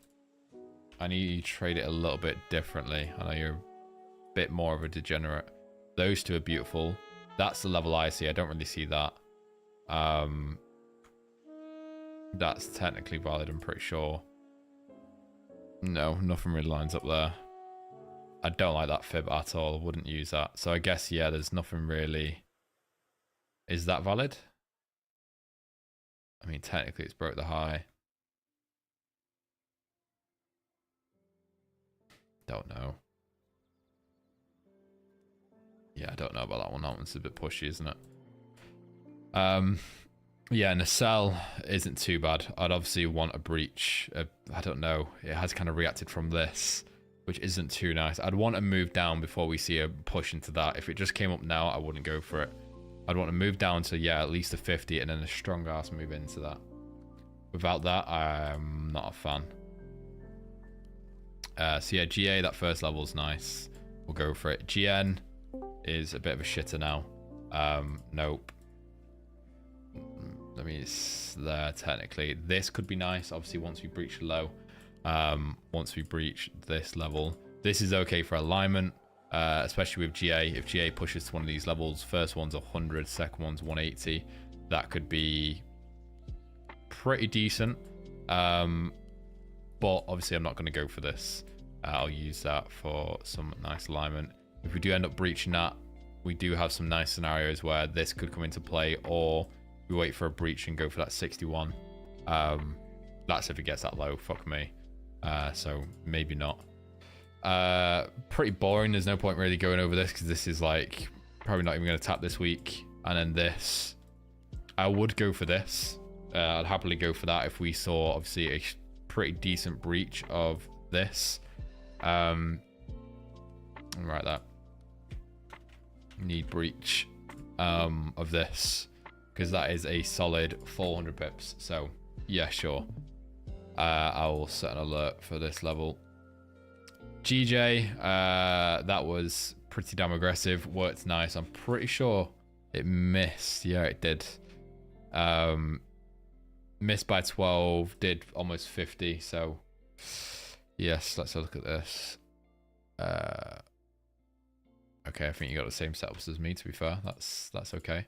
I need you to trade it a little bit differently. I know you're a bit more of a degenerate. Those two are beautiful. That's the level I see. I don't really see that. That's technically valid, I'm pretty sure. No, nothing really lines up there. I don't like that fib at all. I wouldn't use that. So I guess, yeah, there's nothing really... Is that valid? I mean, technically it's broke the high. Don't know. Yeah, I don't know about that one. That one's a bit pushy, isn't it? Yeah, and the sell isn't too bad. I'd obviously want a breach. I don't know. It has kind of reacted from this, which isn't too nice. I'd want to move down before we see a push into that. If it just came up now, I wouldn't go for it. I'd want to move down to, yeah, at least a 50 and then a strong ass move into that. Without that, I'm not a fan. So yeah, GA, that first level is nice. We'll go for it. GN is a bit of a shitter now. Nope. I mean, it's there technically. This could be nice, obviously, once we breach low. Once we breach this level. This is okay for alignment, especially with GA. If GA pushes to one of these levels, first one's 100, second one's 180. That could be pretty decent. But obviously I'm not going to go for this. I'll use that for some nice alignment. If we do end up breaching that, we do have some nice scenarios where this could come into play, or we wait for a breach and go for that 61. That's if it gets that low. Fuck me. So maybe not. Pretty boring. There's no point really going over this because this is like probably not even going to tap this week. And then this, I would go for this. I'd happily go for that if we saw obviously a pretty decent breach of this. Right, that need breach of this, because that is a solid 400 pips. So yeah, sure. I will set an alert for this level. GJ, that was pretty damn aggressive. Worked nice. I'm pretty sure it missed. Yeah, it did. missed by 12, did almost 50. So yes, let's have a look at this. Okay, I think you got the same setups as me, to be fair. That's okay.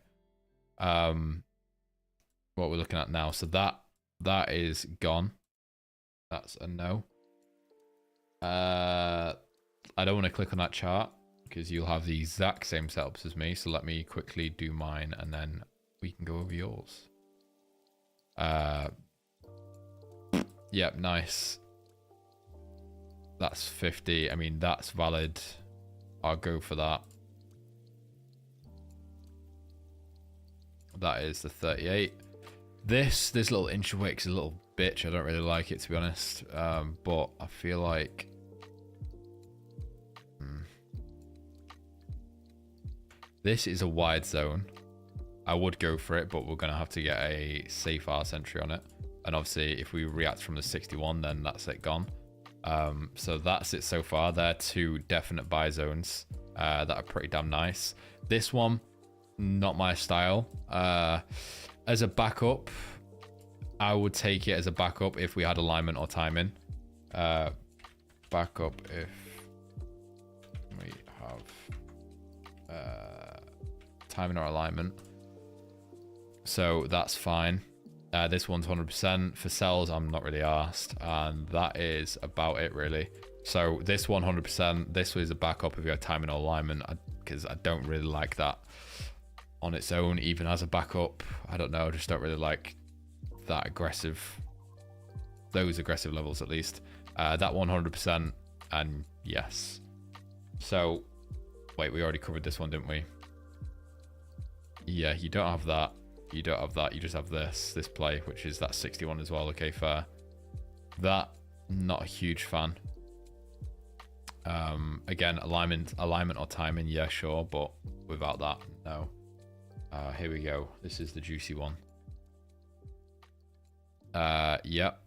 What we're looking at now, so that is gone. That's a no. I don't want to click on that chart because you'll have the exact same setups as me. So let me quickly do mine and then we can go over yours. Yep, nice. That's 50. I mean, that's valid. I'll go for that. That is the 38. This little inch wick's a little bitch. I don't really like it, to be honest. But I feel like this is a wide zone. I would go for it, but we're gonna have to get a safe arse entry on it. And obviously, if we react from the 61, then that's it gone. So that's it so far. They're two definite buy zones that are pretty damn nice. This one, not my style. As a backup, I would take it as a backup if we had alignment or timing. Backup if we have timing or alignment. So that's fine. This one's 100%. For sells, I'm not really asked. And that is about it, really. So this one, 100%. This was a backup if you have timing or alignment, because I don't really like that on its own, even as a backup. I don't know. I just don't really like that aggressive, those aggressive levels at least. That 100%. And yes. So, wait, we already covered this one, didn't we? Yeah, you don't have that. You don't have that. You just have this play, which is that 61 as well. Okay, fair. That, not a huge fan. Again, alignment or timing, yeah, sure, but without that, no. Here we go. This is the juicy one. Yep.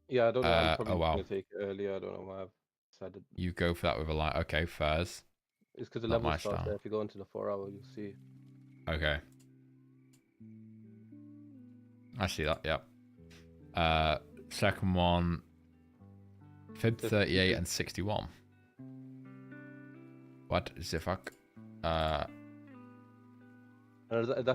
Yeah, I don't know. I'm probably oh wow. gonna take it earlier. I don't know why I've decided. You go for that with a line. Okay, fairs. It's because the Not level my starts style. there. If you go into the 4 hour, you'll see. Okay. I see that, yep. Second one, fib 38 and 61. What the fuck? That's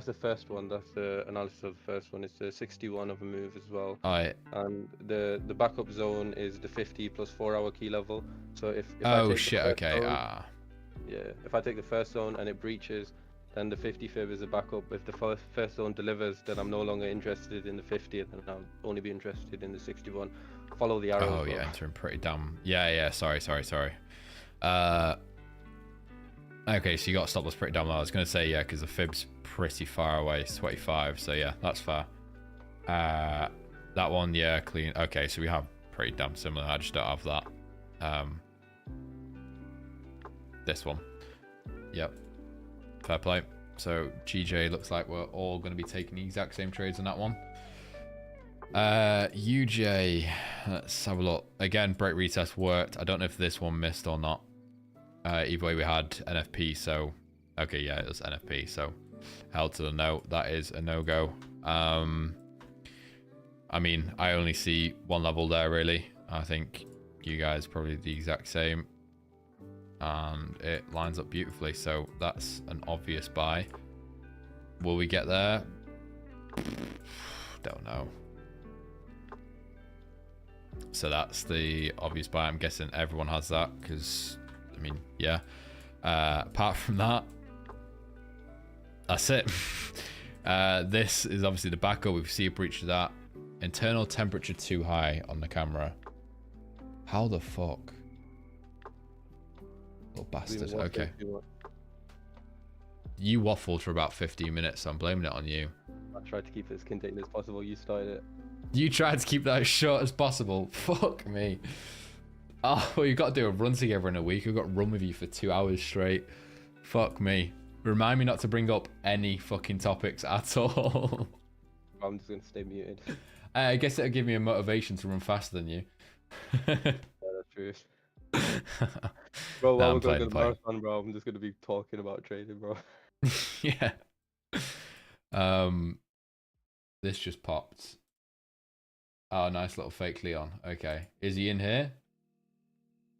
the first one. That's the analysis of the first one. It's the 61 of a move as well. Alright. And the backup zone is the 50 plus 4 hour key level. So if Oh I take shit, the first okay. zone, yeah, if I take the first zone and it breaches, then the 50 fib is a backup. If the first zone delivers, then I'm no longer interested in the 50, and then I'll only be interested in the 61. Follow the arrow. Oh yeah, entering pretty dumb. Yeah, sorry. Okay, so you got to stop us pretty dumb. I was going to say, yeah, because the fib's pretty far away, 25, so yeah, that's fair. That one, yeah, clean. Okay, so we have pretty damn similar. I just don't have that. This one. Yep. Fair play. So GJ looks like we're all going to be taking the exact same trades on that one. UJ, let's have a look. Again, break retest worked. I don't know if this one missed or not. Either way, we had NFP, so okay, yeah, it was NFP, so held to the no. That is a no-go. I mean, I only see one level there, really. I think you guys probably the exact same. And it lines up beautifully, so that's an obvious buy. Will we get there? Don't know. So that's the obvious buy. I'm guessing everyone has that because, I mean, yeah. Apart from that, that's it. This is obviously the backup. We see a breach of that. Internal temperature too high on the camera. How the fuck? Little bastard. Okay. You waffled for about 15 minutes, so I'm blaming it on you. I tried to keep it as contained as possible. You started it. You tried to keep that as short as possible. Fuck me. Oh, we've got to do a run together in a week. We've got to run with you for 2 hours straight. Fuck me. Remind me not to bring up any fucking topics at all. I'm just going to stay muted. I guess it'll give me a motivation to run faster than you. Yeah, that's true. Bro, while I'm we're going to playing, the marathon, bro, I'm just going to be talking about trading, bro. Yeah. This just popped. Oh, nice little fake Leon. Okay. Is he in here?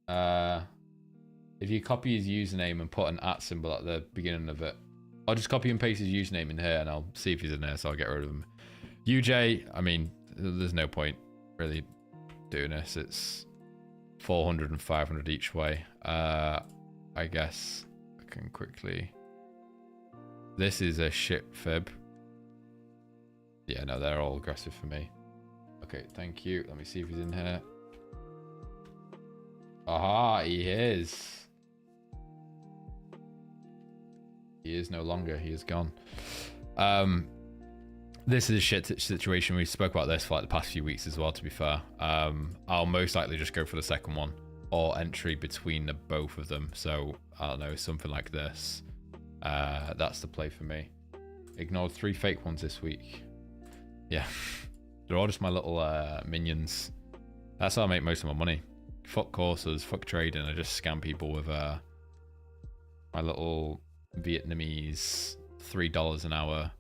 If you copy his username and put an @ symbol at the beginning of it, I'll just copy and paste his username in here and I'll see if he's in there, so I'll get rid of him. UJ, I mean, there's no point really doing this. It's 400 and 500 each way. I guess I can quickly... This is a shit fib. Yeah, no, they're all aggressive for me. Okay, thank you. Let me see if he's in here. Aha, he is. He is no longer. He is gone. This is a shit situation. We spoke about this for like the past few weeks as well, to be fair. I'll most likely just go for the second one or entry between the both of them. So, I don't know, something like this. That's the play for me. Ignored 3 fake ones this week. Yeah. They're all just my little minions. That's how I make most of my money. Fuck courses, fuck trading. I just scam people with my little Vietnamese $3 an hour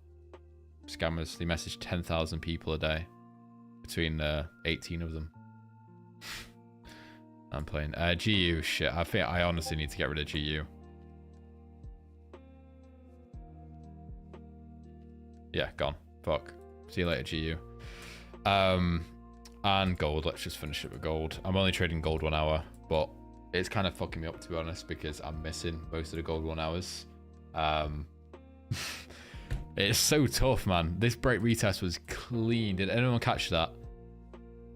scammers. They message 10,000 people a day between 18 of them. I'm playing GU. Shit, I think I honestly need to get rid of GU. Yeah, gone. Fuck. See you later, GU. And gold. Let's just finish it with gold. I'm only trading gold 1 hour, but it's kind of fucking me up, to be honest, because I'm missing most of the gold 1 hours. It's so tough, man. This break retest was clean. Did anyone catch that?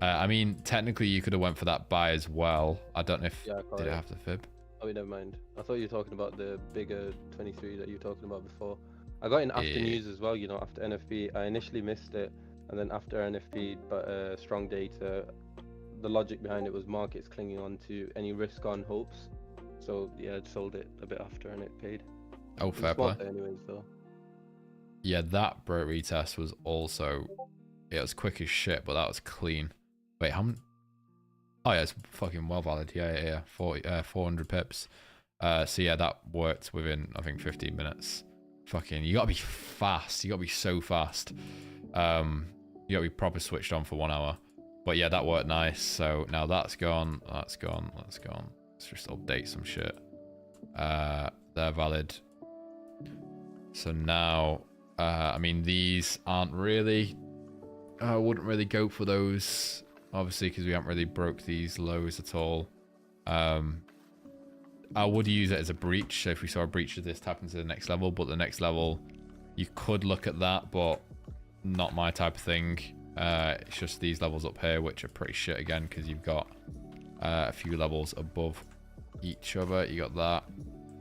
I mean, technically you could have went for that buy as well. I don't know if did it have the fib. Oh, never mind. I thought you were talking about the bigger 23 that you were talking about before. I got in after news as well, you know, after NFP. I initially missed it, and then after NFP, but strong data, the logic behind it was markets clinging on to any risk on hopes. So yeah, I sold it a bit after and it paid. Oh, fair play. Anyways, though. Yeah, that break retest was also, it was quick as shit, but that was clean. Wait, how many? Oh yeah, it's fucking well valid. Yeah. 400 pips. So yeah, that worked within, I think, 15 minutes. Fucking, you gotta be fast. You gotta be so fast. You gotta be proper switched on for 1 hour. But yeah, that worked nice. So now that's gone. That's gone. That's gone. Let's just update some shit. They're valid. So now, I mean, these aren't really... I wouldn't really go for those, obviously, because we haven't really broke these lows at all. I would use it as a breach. So if we saw a breach of this, tap into the next level. But the next level, you could look at that, but not my type of thing. It's just these levels up here, which are pretty shit again, because you've got a few levels above each other. You got that.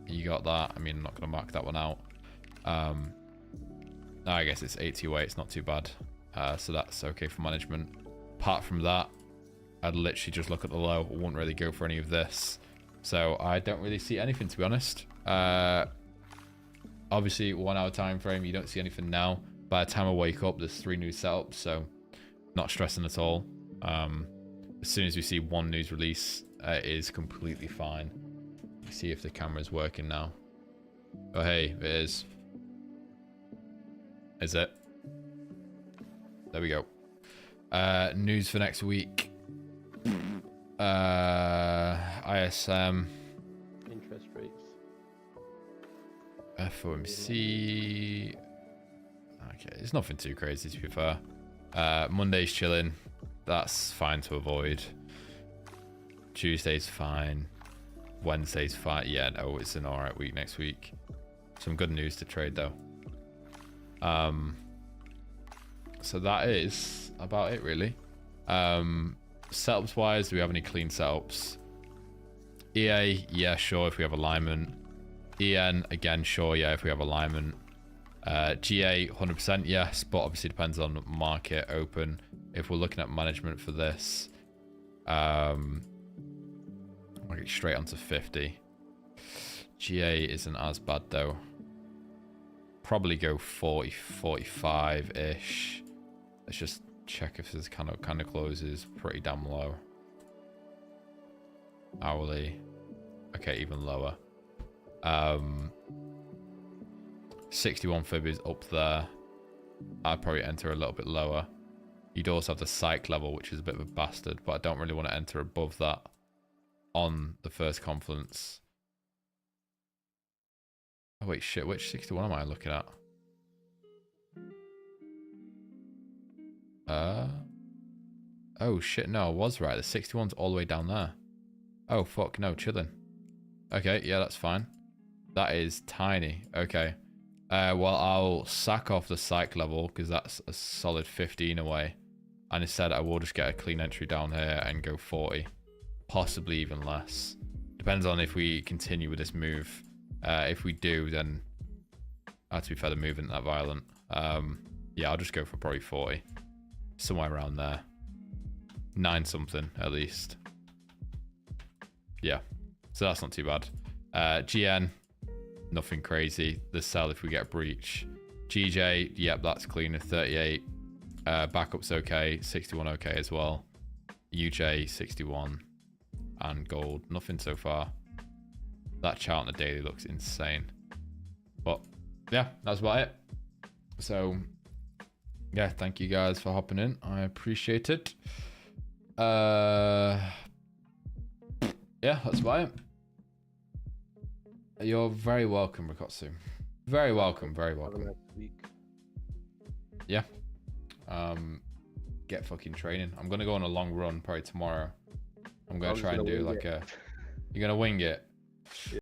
You got that. I mean, I'm not going to mark that one out. I guess it's 80 away. It's not too bad. So that's okay for management. Apart from that, I'd literally just look at the low. I wouldn't really go for any of this. So I don't really see anything, to be honest. Obviously, 1 hour time frame, you don't see anything now. By the time I wake up, there's 3 new setups, so not stressing at all. As soon as we see one news release, it is completely fine. See if the camera's working now. Oh, hey, it is. Is it? There we go. News for next week. ISM. Interest rates. FOMC. Okay, it's nothing too crazy, to be fair. Monday's chilling. That's fine to avoid. Tuesday's fine. Wednesday's fine. Yeah, no, it's an alright week next week. Some good news to trade, though. So that is about it, really. Setups wise, do we have any clean setups? EA, yeah, sure, if we have alignment. EN, again, sure, yeah, if we have alignment. GA, 100% yes, but obviously depends on market open. If we're looking at management for this, I'll get straight onto 50. GA isn't as bad though. Probably go 40, 45-ish. Let's just check if this kind of closes pretty damn low. Hourly. Okay, even lower. 61 fib is up there. I'd probably enter a little bit lower. You'd also have the psych level, which is a bit of a bastard, but I don't really want to enter above that on the first confluence. Oh wait, shit, which 61 am I looking at? Oh shit, no, I was right. The 61's all the way down there. Oh fuck, no, chilling. Okay, yeah, that's fine. That is tiny. Okay. Well, I'll sack off the psych level because that's a solid 15 away. And instead, I will just get a clean entry down here and go 40. Possibly even less. Depends on if we continue with this move. If we do, then... to be fair, the move isn't that violent. Yeah, I'll just go for probably 40. Somewhere around there. 9 something, at least. Yeah. So that's not too bad. GN, nothing crazy. The sell if we get a breach. GJ, yep, that's clean at 38. Backup's okay. 61 okay as well. UJ, 61. And gold, nothing so far. That chart on the daily looks insane. But yeah, that's about it. So yeah, thank you guys for hopping in. I appreciate it. Yeah, that's about it. You're very welcome, Rikotsu. Very welcome, very welcome. Yeah. Get fucking training. I'm gonna go on a long run probably tomorrow. I'm gonna try and do like a... You're gonna wing it?